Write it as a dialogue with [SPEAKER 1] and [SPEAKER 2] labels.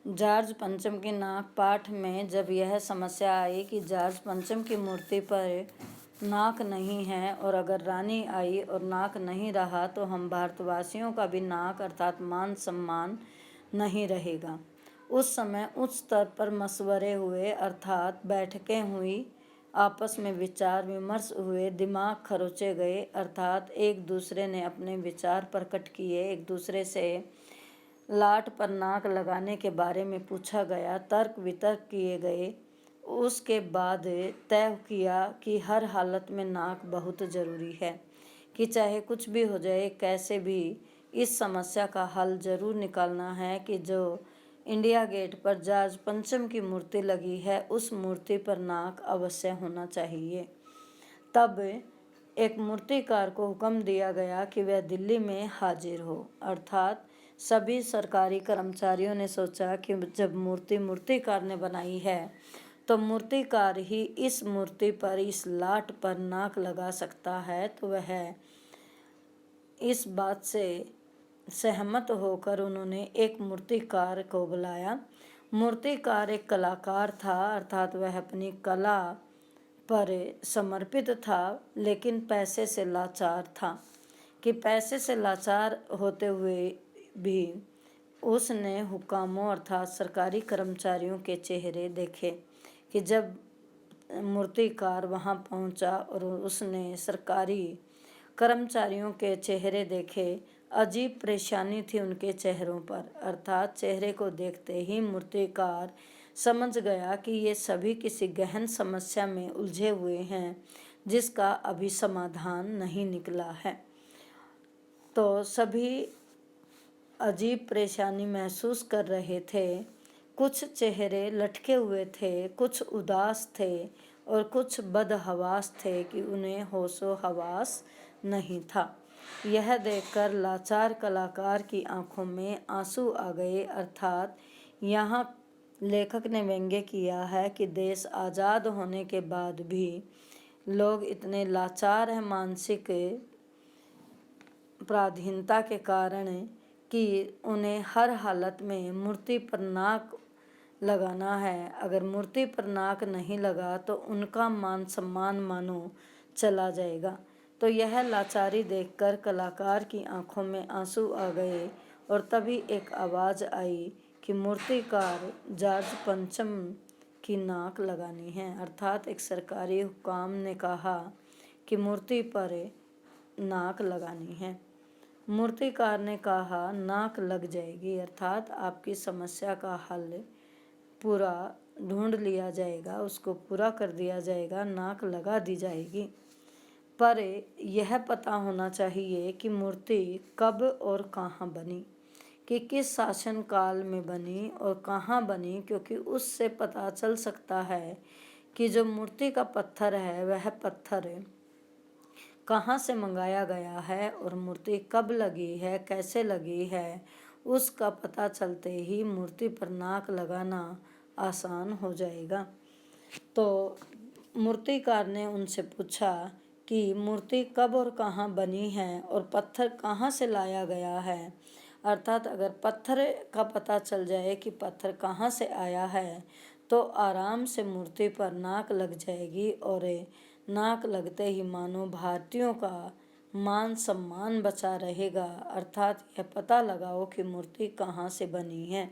[SPEAKER 1] George पंचम के नाक पाठ में जब यह समस्या आई कि जॉर्ज पंचम की मूर्ति पर नाक नहीं है और अगर रानी आई और नाक नहीं रहा तो हम भारतवासियों का भी नाक अर्थात मान सम्मान नहीं रहेगा। उस समय उच्च स्तर पर मशवरे हुए अर्थात बैठकें हुई, आपस में विचार विमर्श हुए, दिमाग खरोचे गए अर्थात एक दूसरे ने अपने विचार प्रकट किए, एक दूसरे से लाट पर नाक लगाने के बारे में पूछा गया, तर्क वितर्क किए गए। उसके बाद तय किया कि हर हालत में नाक बहुत ज़रूरी है, कि चाहे कुछ भी हो जाए कैसे भी इस समस्या का हल ज़रूर निकालना है कि जो इंडिया गेट पर जॉर्ज पंचम की मूर्ति लगी है उस मूर्ति पर नाक अवश्य होना चाहिए। तब एक मूर्तिकार को हुक्म दिया गया कि वह दिल्ली में हाजिर हो। अर्थात सभी सरकारी कर्मचारियों ने सोचा कि जब मूर्तिकार ने बनाई है तो मूर्तिकार ही इस मूर्ति पर, इस लाट पर नाक लगा सकता है। तो वह इस बात से सहमत होकर उन्होंने एक मूर्तिकार को बुलाया। मूर्तिकार एक कलाकार था अर्थात वह अपनी कला पर समर्पित था, लेकिन पैसे से लाचार था। कि पैसे से लाचार होते हुए भी उसने हुकामों अर्थात सरकारी कर्मचारियों के चेहरे देखे। कि जब मूर्तिकार वहां पहुंचा और उसने सरकारी कर्मचारियों के चेहरे देखे, अजीब परेशानी थी उनके चेहरों पर। अर्थात चेहरे को देखते ही मूर्तिकार समझ गया कि ये सभी किसी गहन समस्या में उलझे हुए हैं जिसका अभी समाधान नहीं निकला है। तो सभी अजीब परेशानी महसूस कर रहे थे। कुछ चेहरे लटके हुए थे, कुछ उदास थे और कुछ बदहवास थे कि उन्हें होशो हवास नहीं था। यह देखकर लाचार कलाकार की आंखों में आंसू आ गए। अर्थात यहाँ लेखक ने व्यंग्य किया है कि देश आज़ाद होने के बाद भी लोग इतने लाचार हैं मानसिक पराधीनता के कारण कि उन्हें हर हालत में मूर्ति पर नाक लगाना है। अगर मूर्ति पर नाक नहीं लगा तो उनका मान सम्मान मानो चला जाएगा। तो यह लाचारी देखकर कलाकार की आंखों में आंसू आ गए और तभी एक आवाज़ आई कि मूर्तिकार जॉर्ज पंचम की नाक लगानी है। अर्थात एक सरकारी हुकाम ने कहा कि मूर्ति पर नाक लगानी है। मूर्तिकार ने कहा नाक लग जाएगी, अर्थात आपकी समस्या का हल पूरा ढूंढ लिया जाएगा, उसको पूरा कर दिया जाएगा, नाक लगा दी जाएगी। पर यह पता होना चाहिए कि मूर्ति कब और कहाँ बनी, कि किस शासन काल में बनी और कहाँ बनी, क्योंकि उससे पता चल सकता है कि जो मूर्ति का पत्थर है वह पत्थर कहाँ से मंगाया गया है और मूर्ति कब लगी है, कैसे लगी है। उसका पता चलते ही मूर्ति पर नाक लगाना आसान हो जाएगा। तो मूर्तिकार ने उनसे पूछा कि मूर्ति कब और कहाँ बनी है और पत्थर कहाँ से लाया गया है। अर्थात अगर पत्थर का पता चल जाए कि पत्थर कहाँ से आया है तो आराम से मूर्ति पर नाक लग जाएगी और नाक लगते ही मानो भारतीयों का मान सम्मान बचा रहेगा। अर्थात यह पता लगाओ कि मूर्ति कहाँ से बनी है।